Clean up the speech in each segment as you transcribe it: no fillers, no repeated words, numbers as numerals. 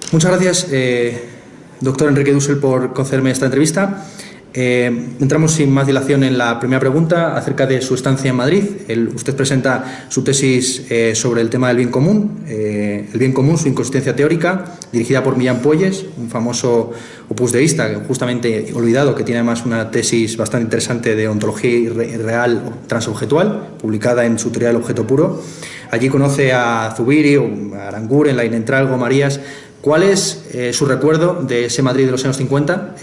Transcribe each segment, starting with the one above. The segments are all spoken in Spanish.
Muchas gracias, doctor Enrique Dussel, por concederme esta entrevista. Entramos sin más dilación en la primera pregunta acerca de su estancia en Madrid. Usted presenta su tesis sobre el tema del bien común, su inconsistencia teórica, dirigida por Millán Puelles, un famoso opusdeísta, justamente olvidado, que tiene además una tesis bastante interesante de ontología real transobjetual, publicada en su teoría del objeto puro. Allí conoce a Zubiri, a Aranguren, Lain Entralgo, Marías. ¿Cuál es su recuerdo de ese Madrid de los años 50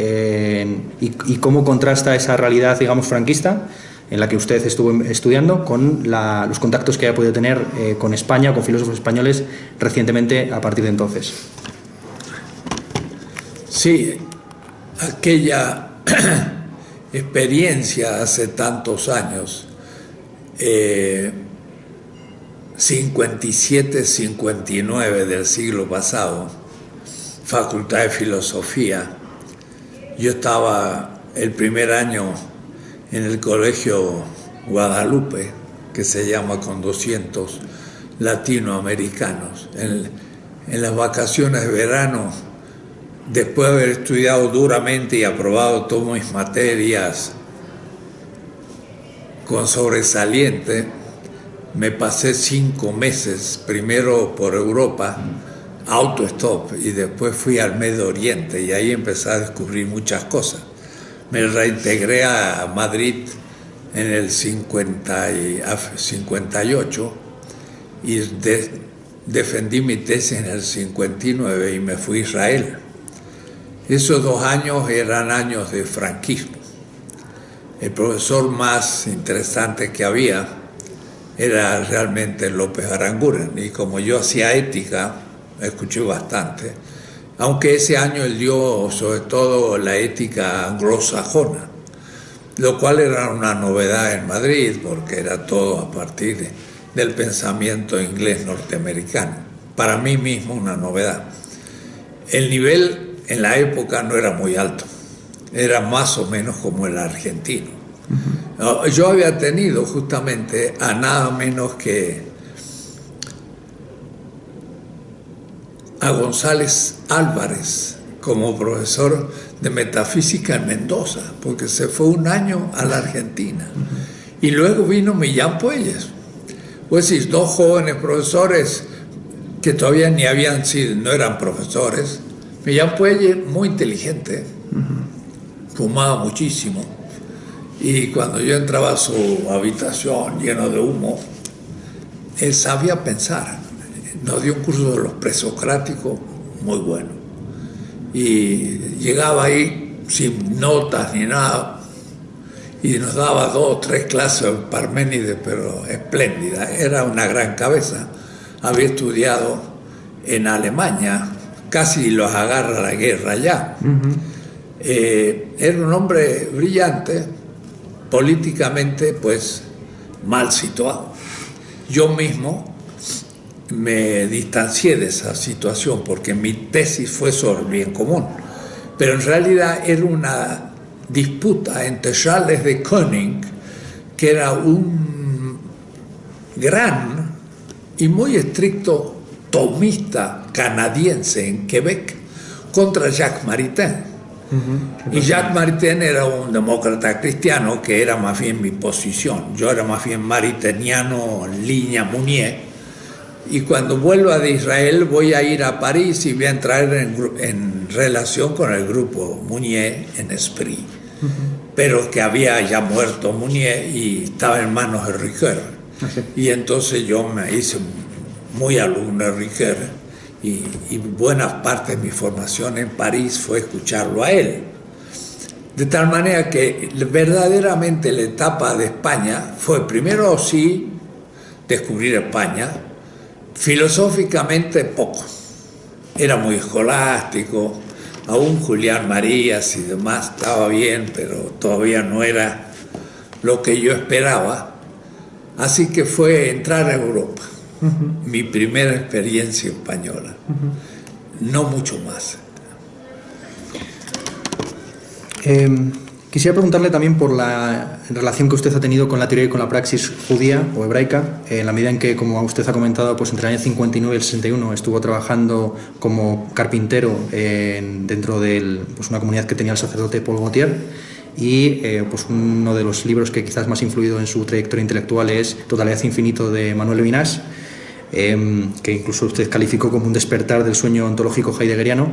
y cómo contrasta esa realidad, digamos, franquista en la que usted estuvo estudiando con los contactos que haya podido tener con España, con filósofos españoles recientemente a partir de entonces? Sí, aquella experiencia hace tantos años, 57, 59 del siglo pasado, Facultad de Filosofía. Yo estaba el primer año en el Colegio Guadalupe, que se llama con 200 latinoamericanos. En las vacaciones de verano, después de haber estudiado duramente y aprobado todas mis materias con sobresaliente, me pasé 5 meses, primero por Europa, autostop, y después fui al Medio Oriente y ahí empecé a descubrir muchas cosas. Me reintegré a Madrid en el 58 y defendí mi tesis en el 59 y me fui a Israel. Esos 2 años eran años de franquismo. El profesor más interesante que había era realmente López Aranguren, y como yo hacía ética, escuché bastante, aunque ese año él dio sobre todo la ética anglosajona, lo cual era una novedad en Madrid porque era todo a partir del pensamiento inglés norteamericano. Para mí mismo una novedad. El nivel en la época no era muy alto, era más o menos como el argentino. Yo había tenido justamente a nada menos que a González Álvarez como profesor de metafísica en Mendoza, porque se fue un año a la Argentina. Y luego vino Millán Puelles. Pues sí, 2 jóvenes profesores que todavía ni habían sido, no eran profesores. Millán Puelles, muy inteligente, fumaba muchísimo. Y cuando yo entraba a su habitación lleno de humo, él sabía pensar. Nos dio un curso de los presocráticos muy bueno. Y llegaba ahí sin notas ni nada, y nos daba 2 o 3 clases de Parménides, pero espléndida. Era una gran cabeza. Había estudiado en Alemania, casi los agarra la guerra allá. Era un hombre brillante, políticamente pues mal situado. Yo mismo me distancié de esa situación porque mi tesis fue sobre el bien común, pero en realidad era una disputa entre Charles de Koning, que era un gran y muy estricto tomista canadiense en Quebec, contra Jacques Maritain. Y Jacques Maritain era un demócrata cristiano, que era más bien mi posición. Yo era más bien maritainiano, línea Mounier. Y cuando vuelva de Israel voy a ir a París y voy a entrar en relación con el grupo Mounier en Esprit, pero que había ya muerto Mounier y estaba en manos de Ricoeur. Y entonces yo me hice muy alumno de Ricoeur y buena parte de mi formación en París fue escucharlo a él. De tal manera que verdaderamente la etapa de España fue primero sí descubrir España. Filosóficamente poco, era muy escolástico, aún Julián Marías y demás estaba bien, pero todavía no era lo que yo esperaba, así que fue entrar a Europa, mi primera experiencia española, no mucho más. Quisiera preguntarle también por la relación que usted ha tenido con la teoría y con la praxis judía o hebraica, en la medida en que, como usted ha comentado, pues entre el año 59 y el 61 estuvo trabajando como carpintero dentro de una comunidad que tenía el sacerdote Paul Gautier, y pues uno de los libros que quizás más ha influido en su trayectoria intelectual es Totalidad Infinito de Manuel Levinas, que incluso usted calificó como un despertar del sueño ontológico heideggeriano.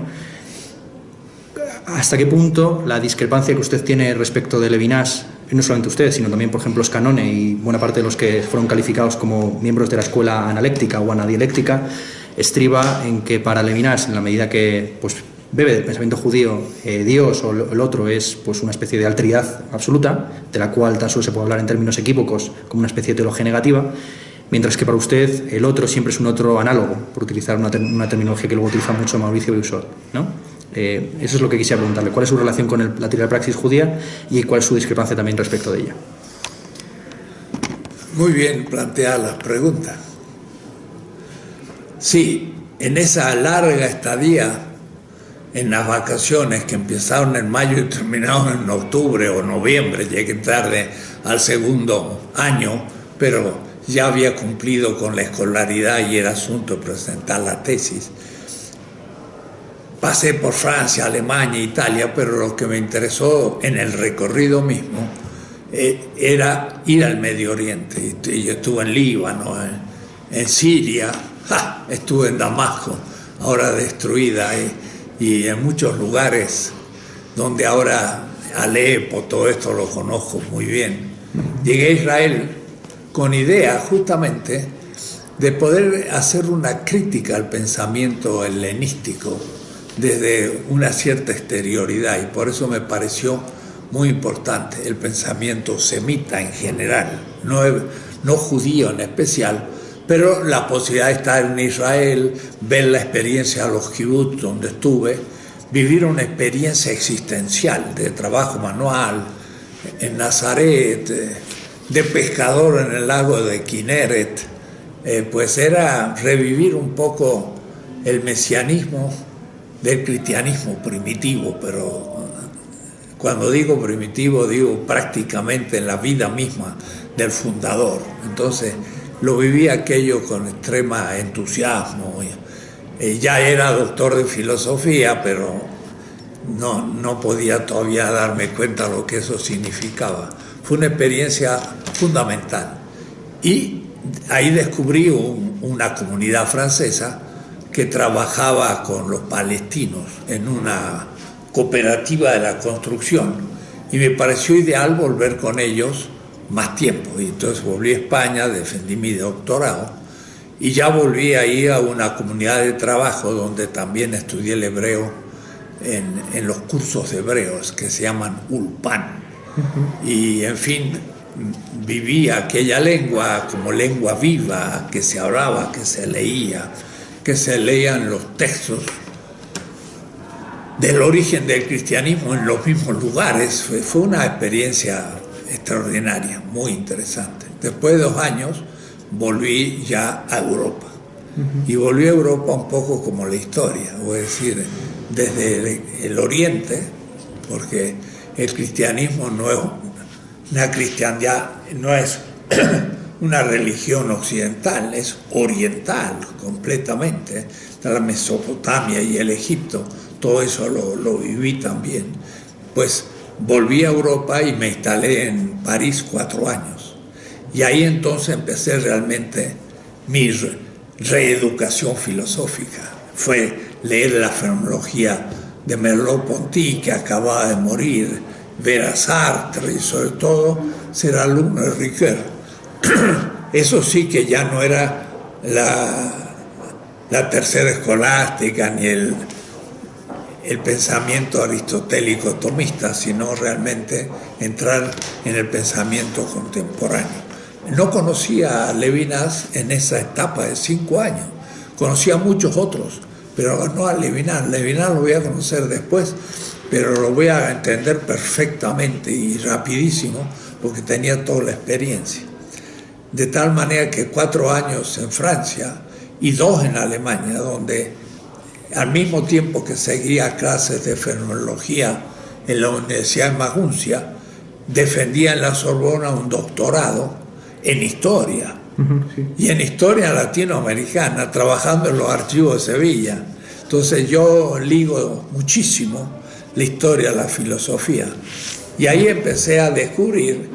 ¿Hasta qué punto la discrepancia que usted tiene respecto de Levinas, y no solamente usted, sino también, por ejemplo, Scannone y buena parte de los que fueron calificados como miembros de la escuela analéctica o anadialéctica, estriba en que para Levinas, en la medida que pues, bebe del pensamiento judío, Dios o el otro es pues, una especie de alteridad absoluta, de la cual tan solo se puede hablar en términos equívocos como una especie de teología negativa, mientras que para usted el otro siempre es un otro análogo, por utilizar una terminología que luego utiliza mucho Mauricio Busol, ¿no? Eso es lo que quisiera preguntarle. ¿Cuál es su relación con la teoría de la praxis judía y cuál es su discrepancia también respecto de ella? Muy bien planteada la pregunta. Sí, en esa larga estadía, en las vacaciones que empezaron en mayo y terminaron en octubre o noviembre, llegué tarde al segundo año, pero ya había cumplido con la escolaridad y era asunto de presentar la tesis. Pasé por Francia, Alemania, Italia, pero lo que me interesó en el recorrido mismo era ir al Medio Oriente. Y yo estuve en Líbano, en Siria, estuve en Damasco, ahora destruida, y en muchos lugares donde ahora Alepo, todo esto lo conozco muy bien. Llegué a Israel con idea justamente de poder hacer una crítica al pensamiento helenístico desde una cierta exterioridad, y por eso me pareció muy importante el pensamiento semita en general, no judío en especial, pero la posibilidad de estar en Israel, ver la experiencia de los kibbutz donde estuve, vivir una experiencia existencial de trabajo manual en Nazaret, de pescador en el lago de Kinneret, pues era revivir un poco el mesianismo del cristianismo primitivo, pero cuando digo primitivo digo prácticamente en la vida misma del fundador. Entonces lo viví aquello con extrema entusiasmo. Ya era doctor de filosofía, pero no podía todavía darme cuenta de lo que eso significaba. Fue una experiencia fundamental. Y ahí descubrí una comunidad francesa que trabajaba con los palestinos en una cooperativa de la construcción, y me pareció ideal volver con ellos más tiempo. Y entonces volví a España, defendí mi doctorado, y ya volví ahí a una comunidad de trabajo donde también estudié el hebreo en los cursos de hebreos que se llaman Ulpan. Y en fin, viví aquella lengua como lengua viva, que se hablaba, que se leía, que se leían los textos del origen del cristianismo en los mismos lugares. Fue una experiencia extraordinaria, muy interesante. Después de 2 años volví ya a Europa. Y volví a Europa un poco como la historia, es decir, desde el Oriente, porque el cristianismo no es una cristiandad, no es una religión occidental, es oriental completamente. La Mesopotamia y el Egipto, todo eso lo viví también. Pues volví a Europa y me instalé en París 4 años. Y ahí entonces empecé realmente mi reeducación filosófica. Fue leer la fenomenología de Merleau-Ponty, que acababa de morir, ver a Sartre y sobre todo ser alumno de Ricoeur. Eso sí que ya no era la tercera escolástica ni el pensamiento aristotélico tomista, sino realmente entrar en el pensamiento contemporáneo. No conocía a Levinas en esa etapa de 5 años, conocía a muchos otros, pero no a Levinas. Levinas lo voy a conocer después, pero lo voy a entender perfectamente y rapidísimo porque tenía toda la experiencia. De tal manera que 4 años en Francia y 2 en Alemania, donde al mismo tiempo que seguía clases de fenomenología en la Universidad de Maguncia, defendía en la Sorbona un doctorado en historia, Sí. y en historia latinoamericana, trabajando en los archivos de Sevilla. Entonces yo ligo muchísimo la historia a la filosofía. Y ahí empecé a descubrir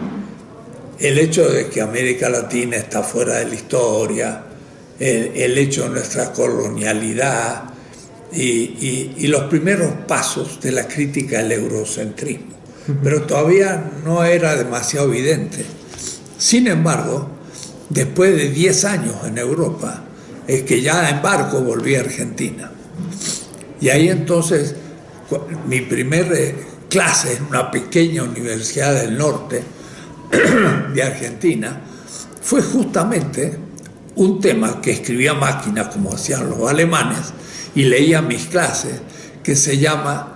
el hecho de que América Latina está fuera de la historia, el hecho de nuestra colonialidad y los primeros pasos de la crítica al eurocentrismo. Pero todavía no era demasiado evidente. Sin embargo, después de 10 años en Europa, es que ya en barco volví a Argentina. Y ahí entonces, mi primer clase en una pequeña universidad del norte de Argentina fue justamente un tema que escribía a máquina, como hacían los alemanes, y leía mis clases, que se llama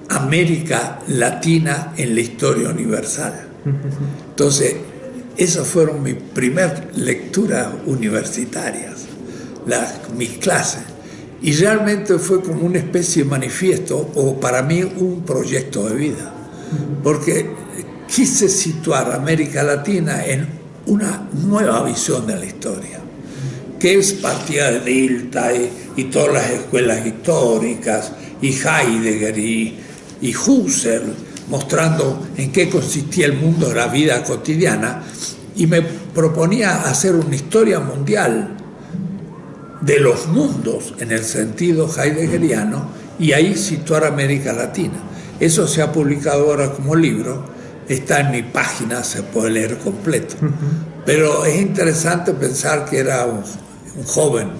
América Latina en la historia universal. Entonces, esas fueron mis primeras lecturas universitarias, mis clases. Y realmente fue como una especie de manifiesto, o para mí un proyecto de vida, porque quise situar a América Latina en una nueva visión de la historia, que es partida de Dilthey y todas las escuelas históricas, y Heidegger y Husserl, mostrando en qué consistía el mundo de la vida cotidiana, y me proponía hacer una historia mundial de los mundos en el sentido heideggeriano, y ahí situar América Latina. Eso se ha publicado ahora como libro, está en mi página, se puede leer completo. Pero es interesante pensar que era un joven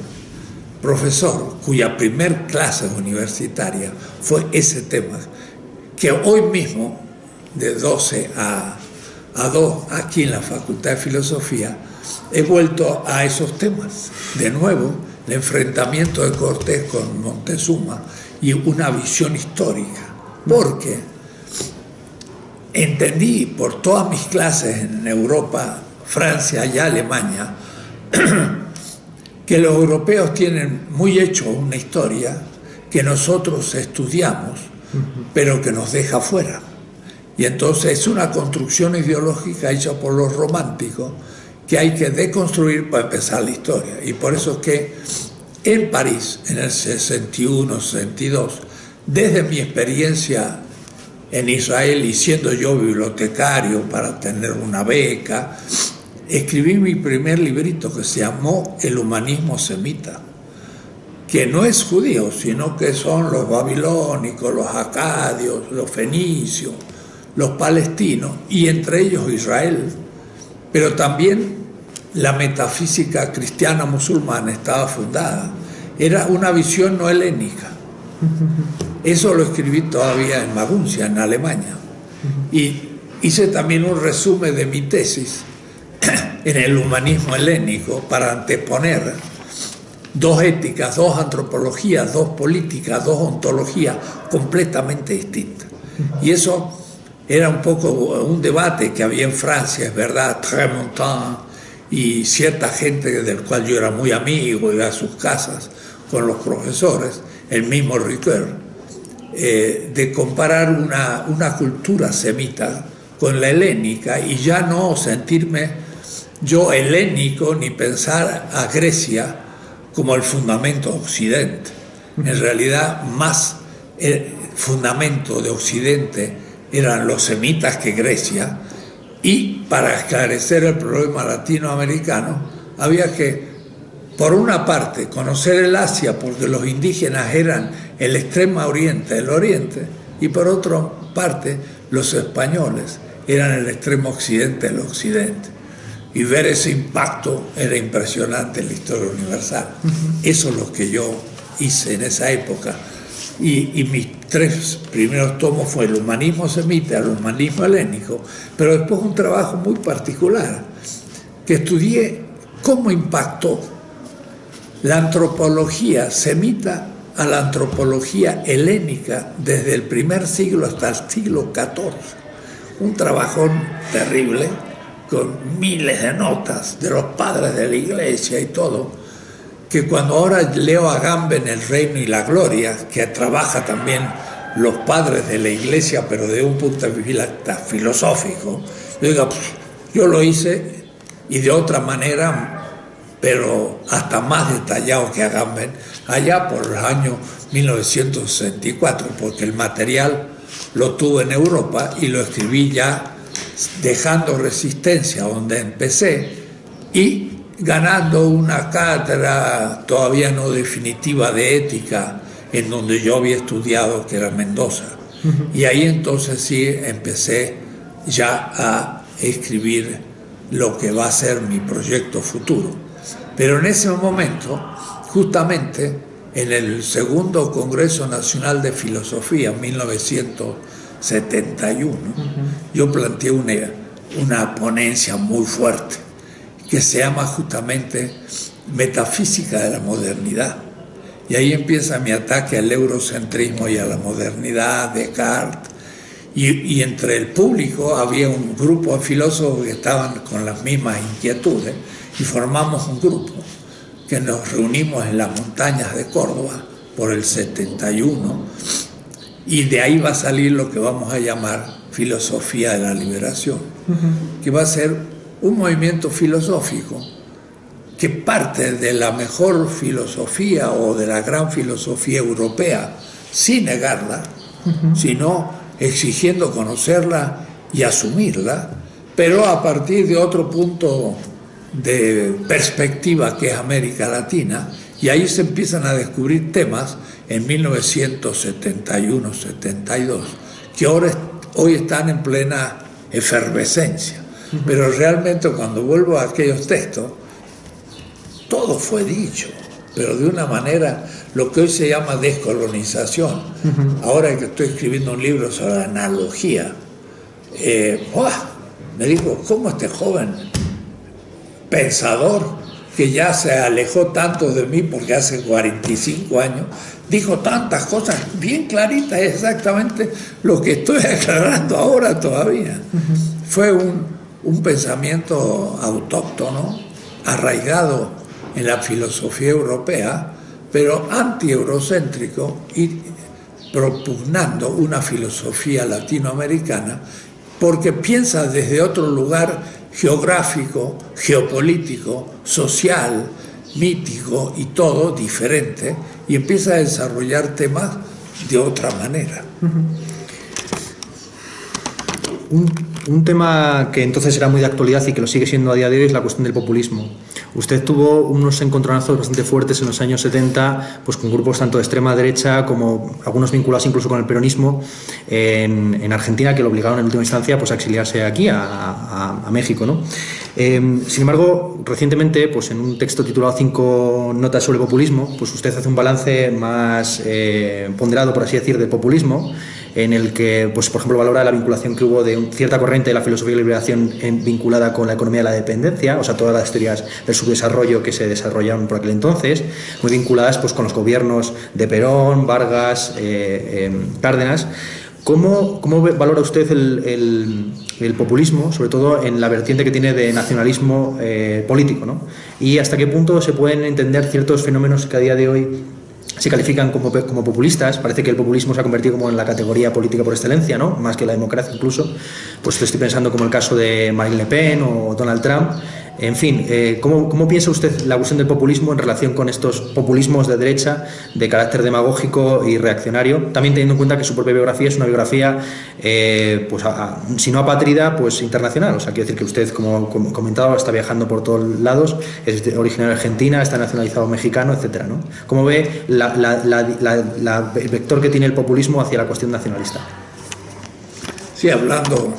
profesor cuya primer clase universitaria fue ese tema, que hoy mismo, de 12 a 2, aquí en la Facultad de Filosofía, he vuelto a esos temas. De nuevo, el enfrentamiento de Cortés con Montezuma y una visión histórica. Porque entendí por todas mis clases en Europa, Francia y Alemania, que los europeos tienen muy hecho una historia que nosotros estudiamos, pero que nos deja fuera. Y entonces es una construcción ideológica hecha por los románticos que hay que deconstruir para empezar la historia. Y por eso es que en París, en el 61, 62, desde mi experiencia en Israel y siendo yo bibliotecario para tener una beca, escribí mi primer librito que se llamó El humanismo semita, que no es judío, sino que son los babilónicos, los acadios, los fenicios, los palestinos, y entre ellos Israel. Pero también la metafísica cristiana musulmana estaba fundada. Era una visión no helénica. Eso lo escribí todavía en Maguncia, en Alemania. Y hice también un resumen de mi tesis en el humanismo helénico para anteponer dos éticas, dos antropologías, dos políticas, dos ontologías completamente distintas. Y eso era un poco un debate que había en Francia, es verdad, Tremontin y cierta gente del cual yo era muy amigo, iba a sus casas con los profesores, el mismo Ricoeur, de comparar una cultura semita con la helénica y ya no sentirme yo helénico ni pensar a Grecia como el fundamento de Occidente. En realidad, más el fundamento de Occidente eran los semitas que Grecia, y para esclarecer el problema latinoamericano había que, por una parte, conocer el Asia, porque los indígenas eran el extremo oriente, el oriente, y por otra parte, los españoles eran el extremo occidente, el occidente. Y ver ese impacto era impresionante en la historia universal. Eso es lo que yo hice en esa época. Y mis 3 primeros tomos fue el humanismo semita, el humanismo helénico, pero después un trabajo muy particular, que estudié cómo impactó la antropología semita a la antropología helénica desde el primer siglo hasta el siglo XIV. Un trabajón terrible, con miles de notas de los padres de la iglesia y todo, que cuando ahora leo a Agamben El reino y la gloria, que trabaja también los padres de la iglesia, pero de un punto de vista filosófico. Yo digo, yo lo hice y de otra manera, pero hasta más detallado que Agamben, allá por el año 1964, porque el material lo tuve en Europa y lo escribí ya dejando Resistencia, donde empecé, y ganando una cátedra todavía no definitiva de ética, en donde yo había estudiado, que era Mendoza. Y ahí entonces sí empecé ya a escribir lo que va a ser mi proyecto futuro. Pero en ese momento, justamente en el segundo Congreso Nacional de Filosofía, 1971, yo planteé una ponencia muy fuerte que se llama justamente Metafísica de la Modernidad. Y ahí empieza mi ataque al eurocentrismo y a la modernidad, Descartes. Y entre el público había un grupo de filósofos que estaban con las mismas inquietudes y formamos un grupo que nos reunimos en las montañas de Córdoba por el 71, y de ahí va a salir lo que vamos a llamar filosofía de la liberación, que va a ser un movimiento filosófico que parte de la mejor filosofía o de la gran filosofía europea, sin negarla, sino exigiendo conocerla y asumirla, pero a partir de otro punto de perspectiva que es América Latina, y ahí se empiezan a descubrir temas en 1971-72, que hoy están en plena efervescencia. Pero realmente cuando vuelvo a aquellos textos, todo fue dicho, pero de una manera, lo que hoy se llama descolonización. Ahora que estoy escribiendo un libro sobre analogía, me dijo, ¿cómo este joven pensador, que ya se alejó tanto de mí porque hace 45 años, dijo tantas cosas bien claritas, exactamente lo que estoy aclarando ahora todavía? Fue un pensamiento autóctono, arraigado en la filosofía europea, pero anti-eurocéntrico y propugnando una filosofía latinoamericana, porque piensa desde otro lugar geográfico, geopolítico, social, mítico y todo diferente, y empieza a desarrollar temas de otra manera. Un tema que entonces era muy de actualidad y que lo sigue siendo a día de hoy es la cuestión del populismo. Usted tuvo unos encontronazos bastante fuertes en los años 70, pues con grupos tanto de extrema derecha como algunos vinculados incluso con el peronismo en Argentina, que lo obligaron en última instancia pues a exiliarse aquí, a México, ¿no? Sin embargo, recientemente, pues en un texto titulado 5 notas sobre populismo, pues usted hace un balance más ponderado, por así decir, del populismo, en el que, pues, por ejemplo, valora la vinculación que hubo de cierta corriente de la filosofía de la liberación vinculada con la economía de la dependencia, o sea, todas las teorías del subdesarrollo que se desarrollaron por aquel entonces, muy vinculadas pues, con los gobiernos de Perón, Vargas, Cárdenas. ¿Cómo valora usted el populismo, sobre todo en la vertiente que tiene de nacionalismo político, ¿no? Y hasta qué punto se pueden entender ciertos fenómenos que a día de hoy se califican como populistas? Parece que el populismo se ha convertido como en la categoría política por excelencia, ¿no? Más que la democracia incluso. Pues estoy pensando como el caso de Marine Le Pen o Donald Trump. En fin, ¿cómo piensa usted la cuestión del populismo en relación con estos populismos de derecha de carácter demagógico y reaccionario? También teniendo en cuenta que su propia biografía es una biografía, pues si no apátrida, pues internacional. O sea, quiero decir que usted, como comentaba, está viajando por todos lados, es originario de Argentina, está nacionalizado mexicano, etcétera, ¿no? ¿Cómo ve el vector que tiene el populismo hacia la cuestión nacionalista? Sí, hablando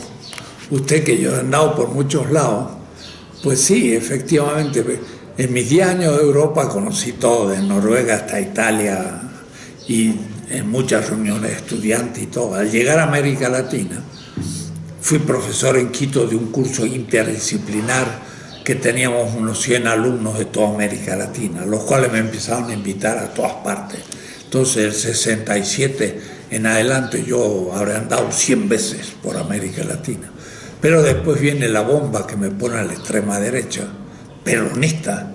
usted que yo he andado por muchos lados, pues sí, efectivamente, en mis 10 años de Europa conocí todo, de Noruega hasta Italia, y en muchas reuniones de estudiantes y todo. Al llegar a América Latina, fui profesor en Quito de un curso interdisciplinar que teníamos unos 100 alumnos de toda América Latina, los cuales me empezaron a invitar a todas partes. Entonces, el 67 en adelante, yo habré andado 100 veces por América Latina. Pero después viene la bomba que me pone a la extrema derecha, peronista,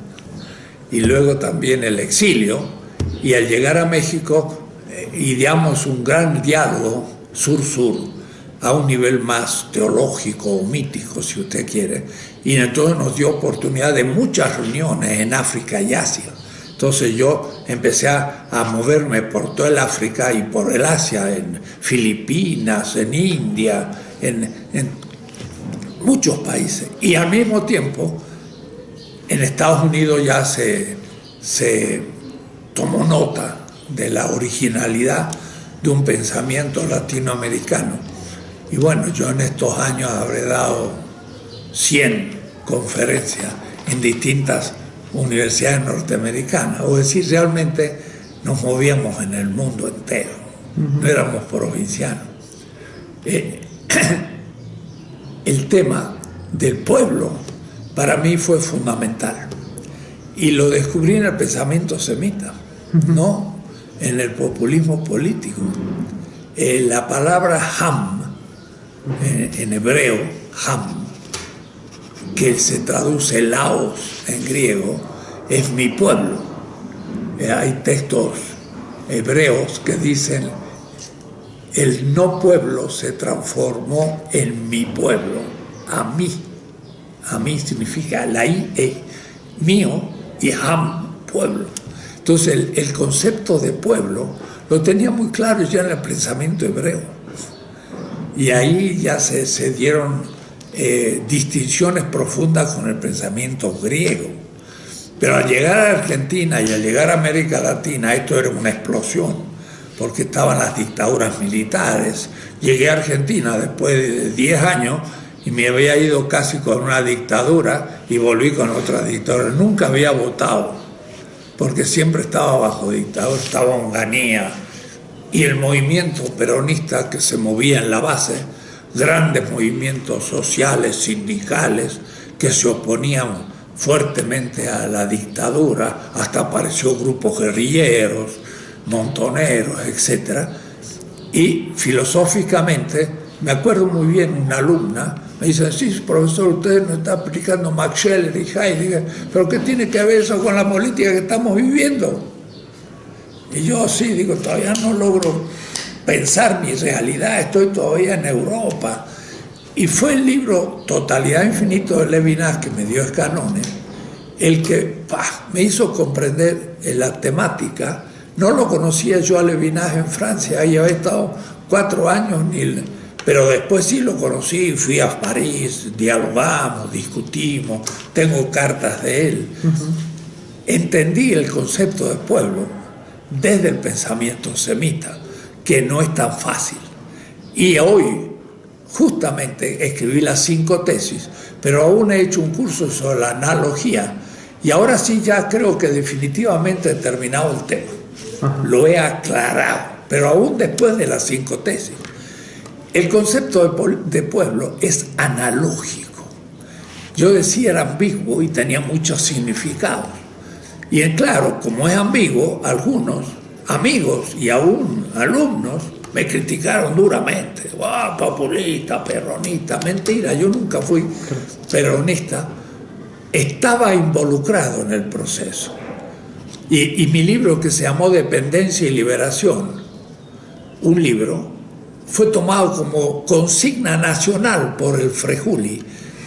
y luego también el exilio, y al llegar a México ideamos un gran diálogo sur-sur a un nivel más teológico o mítico, si usted quiere, y entonces nos dio oportunidad de muchas reuniones en África y Asia. Entonces yo empecé a moverme por todo el África y por el Asia, en Filipinas, en India, en muchos países. Y al mismo tiempo, en Estados Unidos ya se tomó nota de la originalidad de un pensamiento latinoamericano. Y bueno, yo en estos años habré dado 100 conferencias en distintas universidades norteamericanas. O decir, realmente nos movíamos en el mundo entero, no éramos provincianos. El tema del pueblo para mí fue fundamental. Y lo descubrí en el pensamiento semita, no en el populismo político. La palabra ham, en hebreo, ham, que se traduce laos en griego, es mi pueblo. Hay textos hebreos que dicen: el no pueblo se transformó en mi pueblo, a mí. A mí significa la I, mío, y ham, pueblo. Entonces el concepto de pueblo lo tenía muy claro ya en el pensamiento hebreo. Y ahí ya se dieron distinciones profundas con el pensamiento griego. Pero al llegar a Argentina y al llegar a América Latina, esto era una explosión, porque estaban las dictaduras militares. Llegué a Argentina después de 10 años y me había ido casi con una dictadura y volví con otra dictadura. Nunca había votado, porque siempre estaba bajo dictadura, estaba Onganía. Y el movimiento peronista que se movía en la base, grandes movimientos sociales, sindicales, que se oponían fuertemente a la dictadura, hasta apareció grupos guerrilleros, montoneros, etc. Y filosóficamente, me acuerdo muy bien, una alumna me dice: sí, profesor, usted nos está aplicando Max Scheler y Heidegger, pero ¿qué tiene que ver eso con la política que estamos viviendo? Y yo sí, digo, todavía no logro pensar mi realidad, estoy todavía en Europa. Y fue el libro Totalidad Infinito de Levinas, que me dio Escanones, el que me hizo comprender la temática. No lo conocía yo a Levinas en Francia, ahí había estado 4 años, pero después sí lo conocí, fui a París, dialogamos, discutimos, tengo cartas de él. Entendí el concepto de pueblo desde el pensamiento semita, que no es tan fácil. Y hoy, justamente, escribí las 5 tesis, pero aún he hecho un curso sobre la analogía, y ahora sí ya creo que definitivamente he terminado el tema. Lo he aclarado, pero aún después de las 5 tesis. El concepto de pueblo es analógico. Yo decía era ambiguo y tenía muchos significados. Y claro, como es ambiguo, algunos amigos y aún alumnos me criticaron duramente. ¡Ah, populista, peronista! Mentira, yo nunca fui peronista. Estaba involucrado en el proceso. Y mi libro, que se llamó Dependencia y Liberación, un libro, fue tomado como consigna nacional por el Frejuli,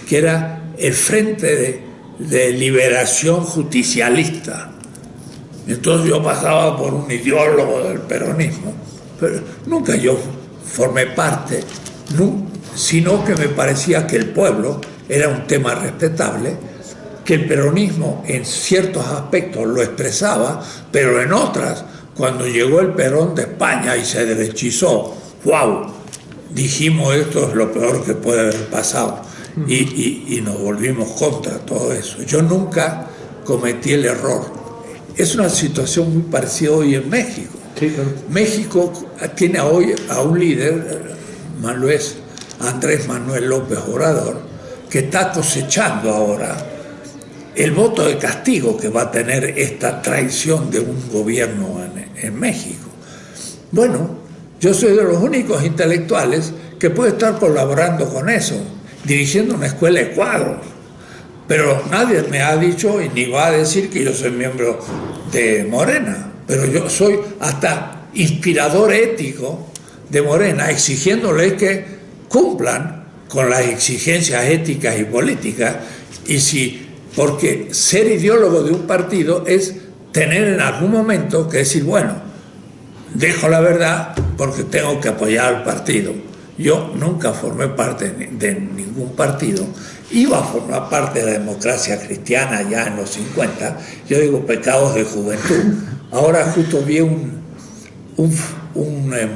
que era el Frente de Liberación Justicialista. Entonces yo pasaba por un ideólogo del peronismo, pero nunca yo formé parte, sino que me parecía que el pueblo era un tema respetable, que el peronismo en ciertos aspectos lo expresaba, pero en otras, cuando llegó el Perón de España y se derechizó, ¡wow!, dijimos: esto es lo peor que puede haber pasado. Y nos volvimos contra todo eso. Yo nunca cometí el error. Es una situación muy parecida hoy en México. Sí, claro. México tiene hoy a un líder, Andrés Manuel López Obrador, que está cosechando ahora el voto de castigo que va a tener esta traición de un gobierno en México. Bueno, yo soy de los únicos intelectuales que puede estar colaborando con eso, dirigiendo una escuela de cuadros, pero nadie me ha dicho y ni va a decir que yo soy miembro de Morena, pero yo soy hasta inspirador ético de Morena, exigiéndole que cumplan con las exigencias éticas y políticas, porque ser ideólogo de un partido es tener en algún momento que decir, bueno, dejo la verdad porque tengo que apoyar al partido. Yo nunca formé parte de ningún partido, iba a formar parte de la Democracia Cristiana ya en los 50, yo digo pecados de juventud. Ahora justo vi un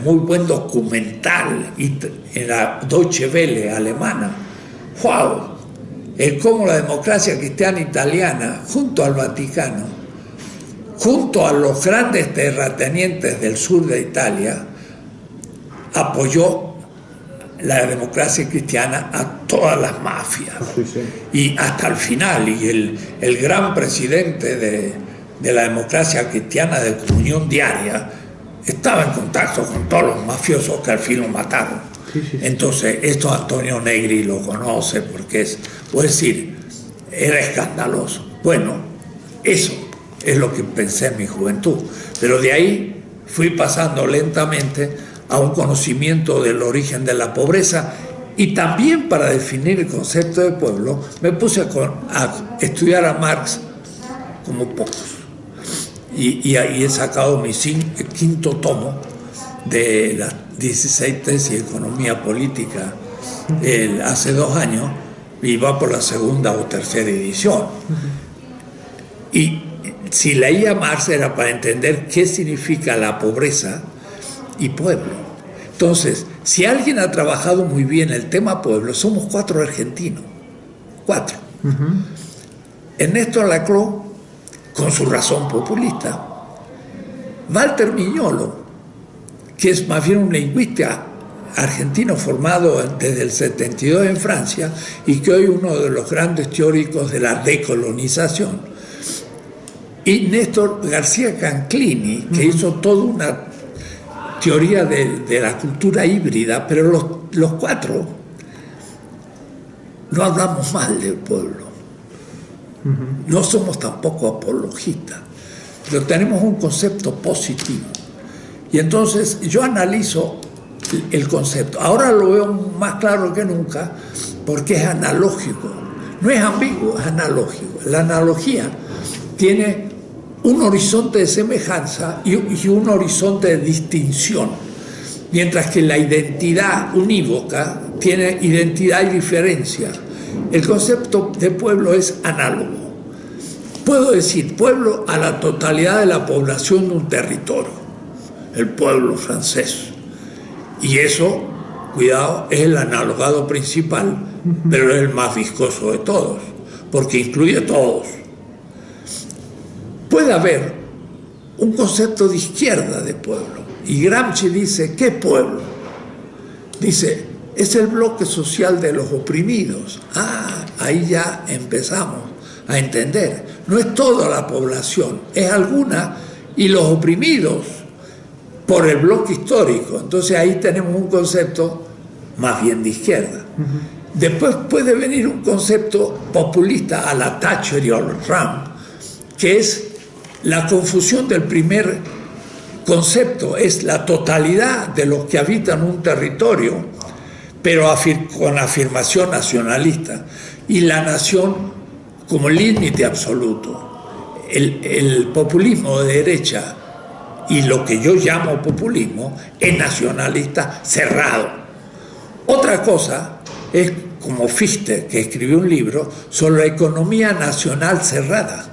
muy buen documental en la Deutsche Welle alemana. ¡Wow! Es como la Democracia Cristiana italiana, junto al Vaticano, junto a los grandes terratenientes del sur de Italia, apoyó la Democracia Cristiana a todas las mafias. Sí, sí. Y hasta el final, y el gran presidente de la Democracia Cristiana de Comunión Diaria estaba en contacto con todos los mafiosos que al fin lo mataron. Sí, sí, sí. Entonces, esto Antonio Negri lo conoce porque puedo decir, era escandaloso. Bueno, eso es lo que pensé en mi juventud. Pero de ahí fui pasando lentamente a un conocimiento del origen de la pobreza, y también para definir el concepto de pueblo me puse a estudiar a Marx como pocos. Y ahí he sacado mi quinto tomo de las 16 tesis de economía política hace 2 años, y va por la segunda o tercera edición. Y si leía Marx era para entender qué significa la pobreza y pueblo. Entonces, si alguien ha trabajado muy bien el tema pueblo, somos 4 argentinos. 4. Ernesto Laclau, con su razón populista. Walter Mignolo, que es más bien un lingüista argentino formado desde el 72 en Francia y que hoy es uno de los grandes teóricos de la decolonización. Y Néstor García Canclini, que hizo toda una teoría de la cultura híbrida, pero los 4 no hablamos mal del pueblo. No somos tampoco apologistas, pero tenemos un concepto positivo. Y entonces yo analizo el concepto. Ahora lo veo más claro que nunca porque es analógico. No es ambiguo, es analógico. La analogía tiene un horizonte de semejanza y un horizonte de distinción, mientras que la identidad unívoca tiene identidad y diferencia. El concepto de pueblo es análogo. Puedo decir pueblo a la totalidad de la población de un territorio, el pueblo francés. Y eso, cuidado, es el analogado principal, pero es el más viscoso de todos, porque incluye a todos. Puede haber un concepto de izquierda de pueblo, y Gramsci dice, ¿qué pueblo? Dice, es el bloque social de los oprimidos. Ahí ya empezamos a entender. No es toda la población, es alguna, y los oprimidos por el bloque histórico. Entonces ahí tenemos un concepto más bien de izquierda. Después puede venir un concepto populista a la Thatcher y al Trump, que es la confusión del primer concepto, es la totalidad de los que habitan un territorio, pero con afirmación nacionalista, y la nación como límite absoluto. El populismo de derecha y lo que yo llamo populismo es nacionalista cerrado. Otra cosa es como Fichte, que escribió un libro sobre la economía nacional cerrada.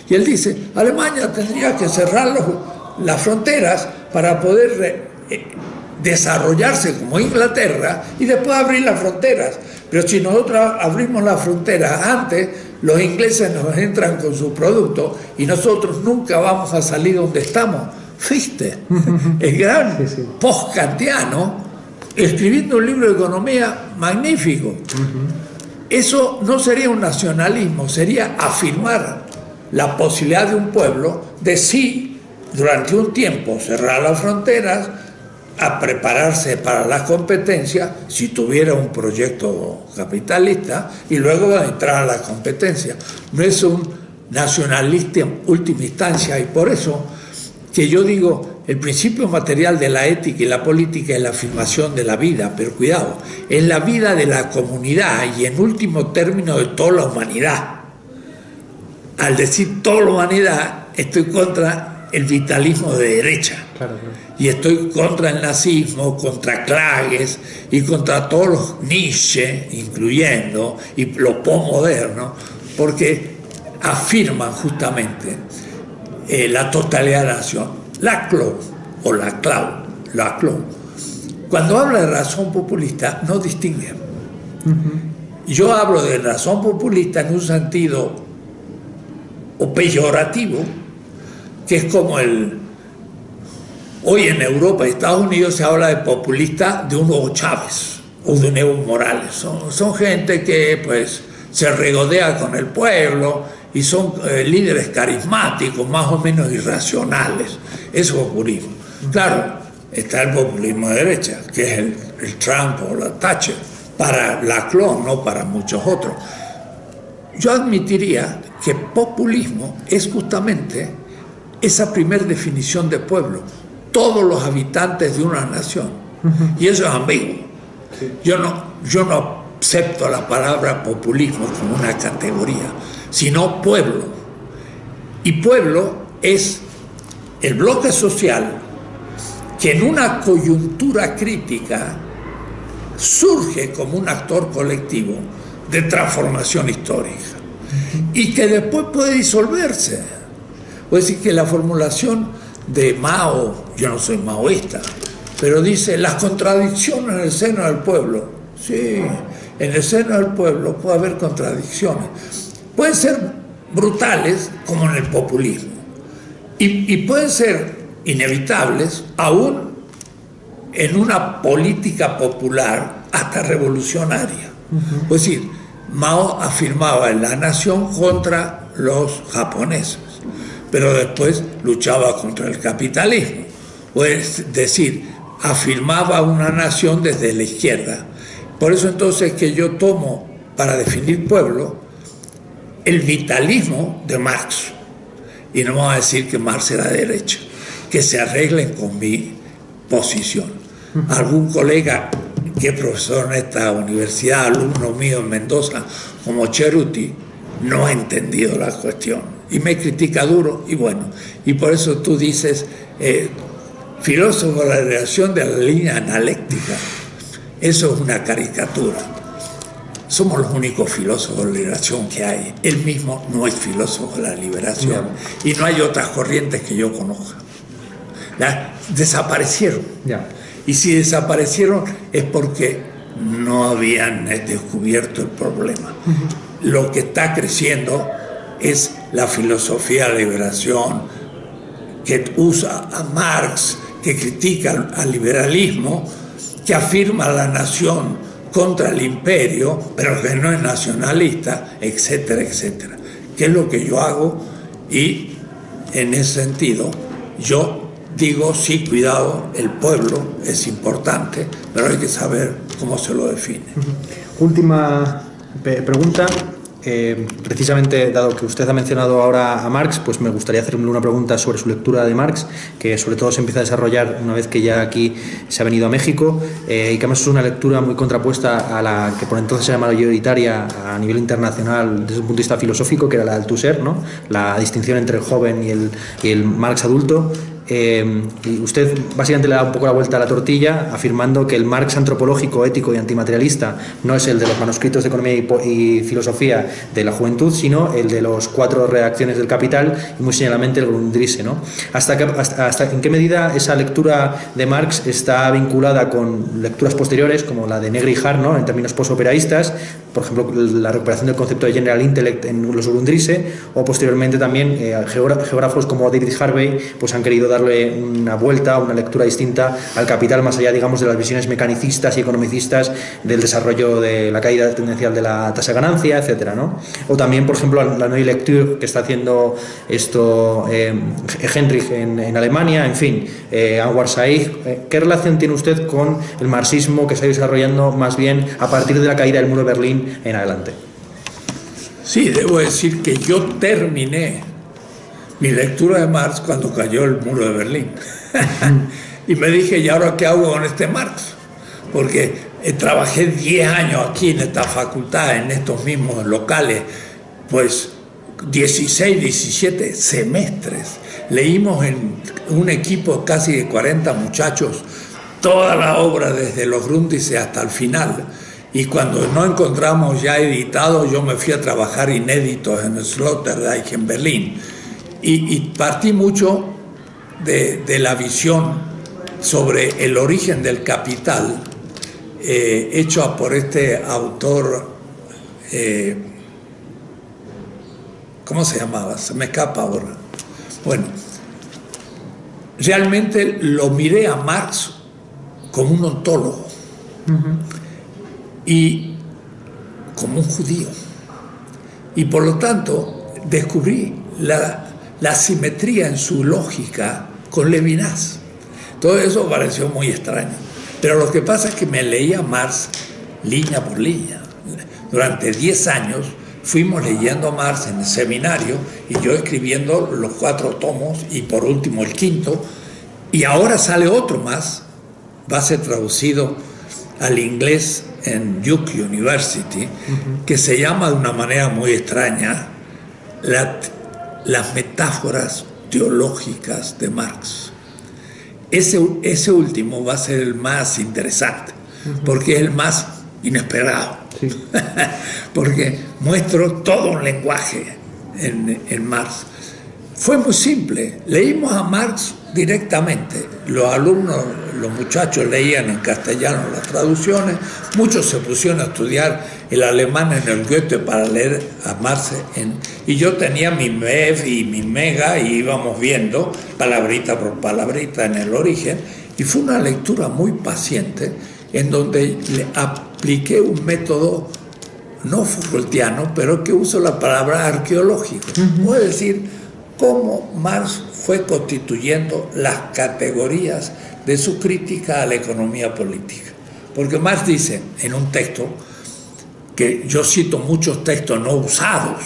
Y él dice, Alemania tendría que cerrar las fronteras para poder desarrollarse como Inglaterra y después abrir las fronteras. Pero si nosotros abrimos las fronteras antes, los ingleses nos entran con sus productos y nosotros nunca vamos a salir donde estamos. Fichte, el gran post-kantiano, escribiendo un libro de economía magnífico. Eso no sería un nacionalismo, sería afirmar la posibilidad de un pueblo de sí, durante un tiempo, cerrar las fronteras, a prepararse para la competencia, si tuviera un proyecto capitalista, y luego entrar a la competencia. No es un nacionalista en última instancia, y por eso que yo digo, el principio material de la ética y la política es la afirmación de la vida, pero cuidado, es la vida de la comunidad y en último término de toda la humanidad. Al decir toda la humanidad, estoy contra el vitalismo de derecha. Claro. Y estoy contra el nazismo, contra Klages y contra todos los Nietzsche, incluyendo, y los postmodernos, porque afirman justamente la totalidad de la nación. Laclau, cuando habla de razón populista, no distingue. Yo hablo de razón populista en un sentido o peyorativo, que es como hoy en Europa y Estados Unidos se habla de populista de un Hugo Chávez o de un Evo Morales. Son gente que pues se regodea con el pueblo y son líderes carismáticos, más o menos irracionales. Eso es populismo. Claro, está el populismo de derecha, que es el Trump o la Thatcher, para Laclau, no para muchos otros. Yo admitiría que populismo es justamente esa primera definición de pueblo, todos los habitantes de una nación, y eso es ambiguo. Yo no acepto la palabra populismo como una categoría, sino pueblo, y pueblo es el bloque social que en una coyuntura crítica surge como un actor colectivo de transformación histórica y que después puede disolverse. Es decir, que la formulación de Mao, yo no soy maoísta, pero dice las contradicciones en el seno del pueblo. Sí, en el seno del pueblo puede haber contradicciones. Pueden ser brutales como en el populismo y pueden ser inevitables aún en una política popular hasta revolucionaria. Es decir, Mao afirmaba en la nación contra los japoneses, pero después luchaba contra el capitalismo. Es decir, afirmaba una nación desde la izquierda. Por eso entonces que yo tomo para definir pueblo el vitalismo de Marx. Y no vamos a decir que Marx era de derecha, que se arreglen con mi posición. Algún colega que es profesor en esta universidad, alumno mío en Mendoza, como Cerruti, no ha entendido la cuestión y me critica duro, y bueno, y por eso tú dices filósofo de la liberación de la línea analéctica. Eso es una caricatura. Somos los únicos filósofos de la liberación que hay. Él mismo no es filósofo de la liberación y no hay otras corrientes que yo conozca. Desaparecieron. Y si desaparecieron es porque no habían descubierto el problema. Lo que está creciendo es la filosofía de la liberación que usa a Marx, que critica al liberalismo, que afirma a la nación contra el imperio, pero que no es nacionalista, etcétera, etcétera. ¿Qué es lo que yo hago? Y en ese sentido, yo digo, sí, cuidado, el pueblo es importante, pero hay que saber cómo se lo define. Última pregunta. Precisamente, dado que usted ha mencionado ahora a Marx, pues me gustaría hacerle una pregunta sobre su lectura de Marx, que sobre todo se empieza a desarrollar una vez que ya aquí se ha venido a México, y que además es una lectura muy contrapuesta a la que por entonces era mayoritaria a nivel internacional desde un punto de vista filosófico, que era la de Althusser, ¿no? La distinción entre el joven y el Marx adulto. Y usted básicamente le da un poco la vuelta a la tortilla, afirmando que el Marx antropológico, ético y antimaterialista no es el de los manuscritos de economía y filosofía de la juventud, sino el de los 4 redacciones del Capital y muy señaladamente el Grundrisse, ¿no? ¿Hasta en qué medida esa lectura de Marx está vinculada con lecturas posteriores como la de Negri y Hart, ¿no? En términos posoperaístas, por ejemplo la recuperación del concepto de General Intellect en los Grundrisse, o posteriormente también geógrafos como David Harvey pues han querido darle una vuelta, una lectura distinta al Capital, más allá, digamos, de las visiones mecanicistas y economicistas del desarrollo de la caída tendencial de la tasa de ganancia, etcétera, ¿no? O también, por ejemplo, la Neue Lecture que está haciendo esto Henrich en Alemania, en fin, Anwar Said. ¿Qué relación tiene usted con el marxismo que se ha ido desarrollando más bien a partir de la caída del muro de Berlín en adelante? Sí, debo decir que yo terminé mi lectura de Marx cuando cayó el muro de Berlín. Y me dije, ¿y ahora qué hago con este Marx? Porque trabajé 10 años aquí en esta facultad, en estos mismos locales, pues 16, 17 semestres. Leímos en un equipo casi de 40 muchachos toda la obra desde los Grundrisse hasta el final. Y cuando no encontramos ya editado, yo me fui a trabajar inéditos en Sloterdijk, en Berlín. Y partí mucho de la visión sobre el origen del capital, hecho por este autor, ¿cómo se llamaba? Se me escapa ahora. Bueno, realmente lo miré a Marx como un ontólogo y como un judío. Y por lo tanto descubrí la simetría en su lógica con Levinas. Todo eso pareció muy extraño. Pero lo que pasa es que me leía Marx línea por línea. Durante 10 años fuimos leyendo a Marx en el seminario y yo escribiendo los 4 tomos y por último el 5º. Y ahora sale otro más, va a ser traducido al inglés en Duke University, que se llama de una manera muy extraña las metáforas teológicas de Marx. Ese último va a ser el más interesante, porque es el más inesperado, sí. Porque muestro todo un lenguaje en Marx. Fue muy simple, leímos a Marx directamente. Los alumnos, los muchachos leían en castellano las traducciones, muchos se pusieron a estudiar el alemán en el Goethe para leer a Marx, y yo tenía mi MEV y mi MEGA y íbamos viendo palabrita por palabrita en el origen, y fue una lectura muy paciente en donde le apliqué un método no Foucaultiano, pero que uso la palabra arqueológico. Voy a decir cómo Marx fue constituyendo las categorías de su crítica a la economía política. Porque Marx dice en un texto, que yo cito muchos textos no usados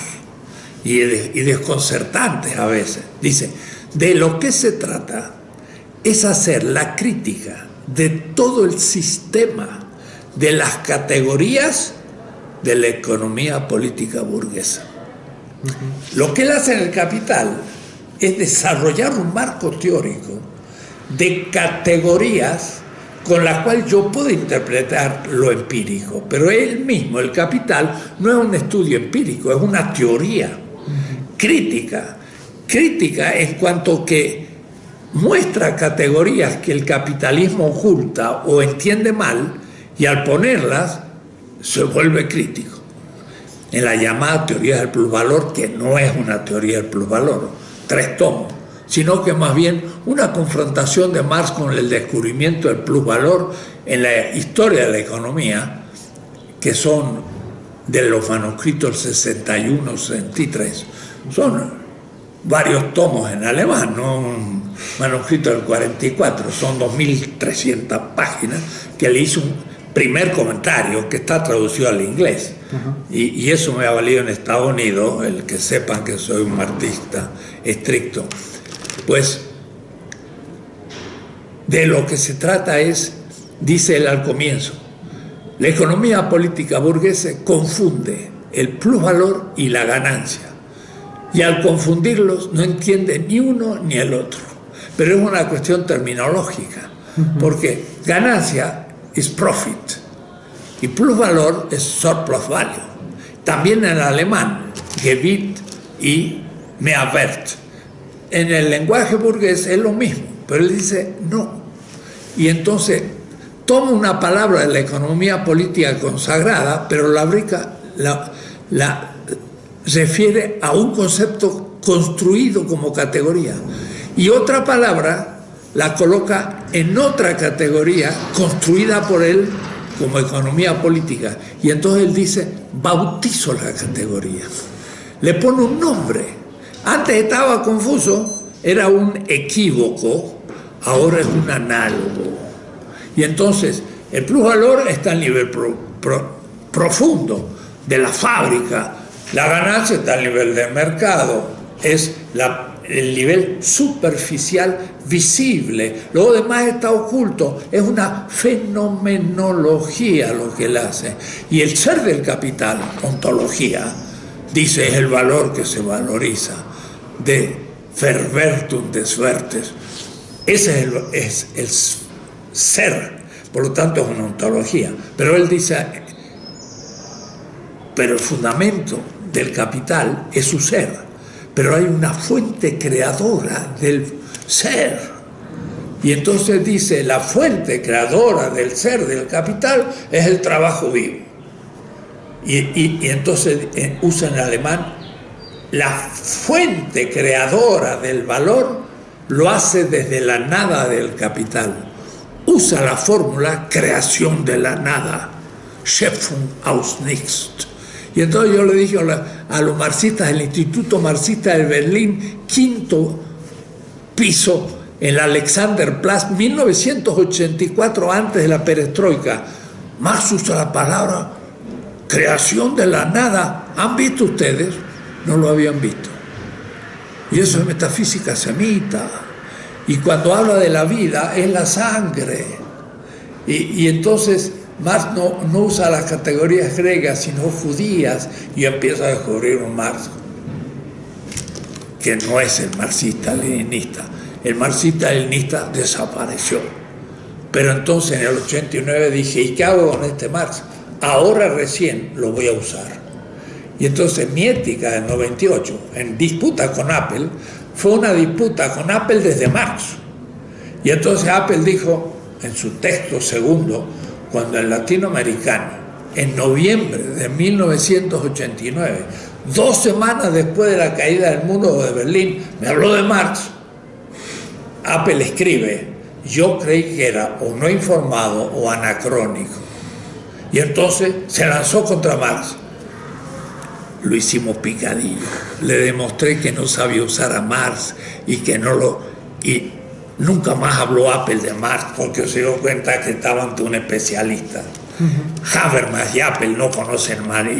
y desconcertantes a veces, dice, de lo que se trata es hacer la crítica de todo el sistema de las categorías de la economía política burguesa. Lo que él hace en el Capital es desarrollar un marco teórico de categorías con las cuales yo puedo interpretar lo empírico, pero él mismo, el Capital, no es un estudio empírico, es una teoría crítica en cuanto que muestra categorías que el capitalismo oculta o entiende mal, y al ponerlas se vuelve crítico. En la llamada teoría del plusvalor, que no es una teoría del plusvalor, 3 tomos, sino que más bien una confrontación de Marx con el descubrimiento del plusvalor en la historia de la economía, que son de los manuscritos 61-63. Son varios tomos en alemán, no un manuscrito del 44, son 2.300 páginas, que le hizo un primer comentario que está traducido al inglés. Y eso me ha valido en Estados Unidos, el que sepan que soy un marxista estricto. Pues de lo que se trata es, dice él al comienzo, la economía política burguesa confunde el plusvalor y la ganancia, y al confundirlos no entiende ni uno ni el otro. Pero es una cuestión terminológica, porque ganancia es profit y plusvalor es surplus value. También en alemán, Gewinn y Mehrwert. En el lenguaje burgués es lo mismo, pero él dice no. Y entonces toma una palabra de la economía política consagrada, pero la refiere a un concepto construido como categoría. Y otra palabra la coloca en otra categoría construida por él como economía política. Y entonces él dice, bautizo la categoría. Le pone un nombre. Antes estaba confuso, era un equívoco, ahora es un análogo. Y entonces el plusvalor está al nivel profundo de la fábrica, la ganancia está al nivel del mercado, es el nivel superficial visible. Lo demás está oculto. Es una fenomenología lo que él hace. Y el ser del capital, ontología, dice, es el valor que se valoriza, de verbertum des vertes. Ese es el ser, por lo tanto es una ontología. Pero él dice, pero el fundamento del capital es su ser. Pero hay una fuente creadora del ser. Y entonces dice, la fuente creadora del ser del capital es el trabajo vivo. Y entonces usa en alemán, la fuente creadora del valor lo hace desde la nada del capital. Usa la fórmula creación de la nada, Schöpfung aus nichts. Y entonces yo le dije a los marxistas del Instituto Marxista de Berlín, 5º piso, en el Alexanderplatz, 1984, antes de la perestroika, Marx usa la palabra creación de la nada. ¿Han visto ustedes? No lo habían visto. Y eso es metafísica semita. Y cuando habla de la vida, es la sangre. Y entonces Marx no usa las categorías griegas, sino judías, y empieza a descubrir un Marx que no es el marxista-leninista. El marxista-leninista desapareció. Pero entonces en el 89 dije, ¿y qué hago con este Marx? Ahora recién lo voy a usar. Y entonces mi ética del 98, en disputa con Apple, fue una disputa con Apple desde Marx. Y entonces Apple dijo, en su texto segundo, cuando el latinoamericano, en noviembre de 1989, 2 semanas después de la caída del muro de Berlín, me habló de Marx. Apple escribe, yo creí que era o no informado o anacrónico. Y entonces se lanzó contra Marx. Lo hicimos picadillo. Le demostré que no sabía usar a Marx y que no lo... Y nunca más habló Apple de Marx porque se dio cuenta que estaba ante un especialista. Habermas y Apple no conocen Marx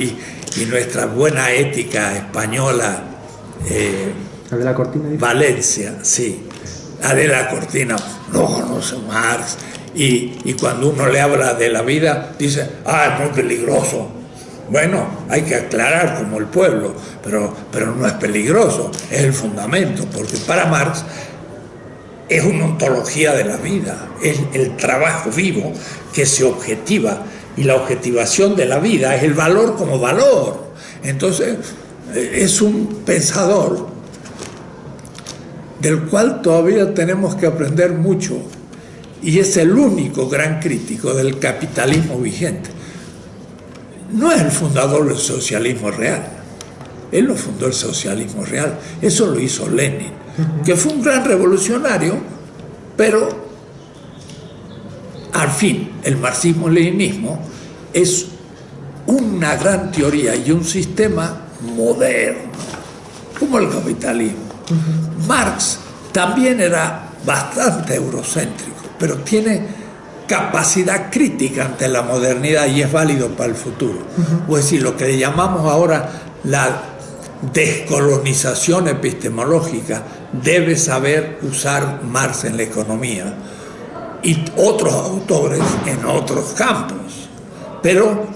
y nuestra buena ética española, Adela Cortina, Valencia, sí, Adela Cortina no conoce Marx y cuando uno le habla de la vida dice, es muy peligroso. Bueno, hay que aclarar como el pueblo, pero no es peligroso, es el fundamento, porque para Marx es una ontología de la vida, es el trabajo vivo que se objetiva, y la objetivación de la vida es el valor como valor. Entonces, es un pensador del cual todavía tenemos que aprender mucho, y es el único gran crítico del capitalismo vigente. No es el fundador del socialismo real, él no fundó el socialismo real, eso lo hizo Lenin, que fue un gran revolucionario, pero al fin el marxismo-leninismo es una gran teoría y un sistema moderno, como el capitalismo. Marx también era bastante eurocéntrico, pero tiene capacidad crítica ante la modernidad y es válido para el futuro. Es decir, lo que le llamamos ahora la descolonización epistemológica, debe saber usar Marx en la economía y otros autores en otros campos. Pero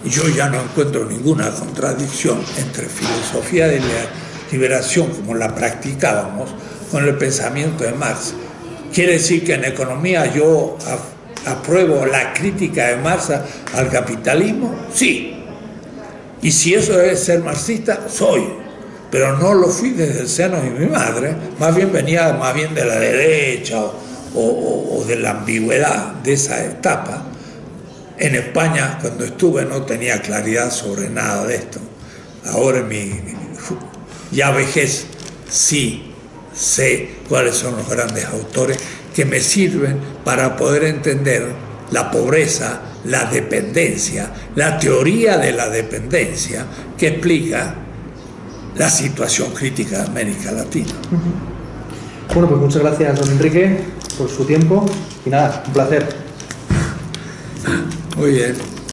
yo ya no encuentro ninguna contradicción entre filosofía de la liberación como la practicábamos con el pensamiento de Marx. ¿Quiere decir que en economía yo apruebo la crítica de Marx al capitalismo? Sí. Y si eso debe ser marxista, soy. Pero no lo fui desde el seno de mi madre, más bien venía de la derecha o de la ambigüedad de esa etapa. En España, cuando estuve, no tenía claridad sobre nada de esto. Ahora en mi ya vejez sí sé cuáles son los grandes autores que me sirven para poder entender la pobreza, la dependencia, la teoría de la dependencia que explica la situación crítica de América Latina. Bueno, pues muchas gracias, don Enrique, por su tiempo y nada, un placer. Muy bien.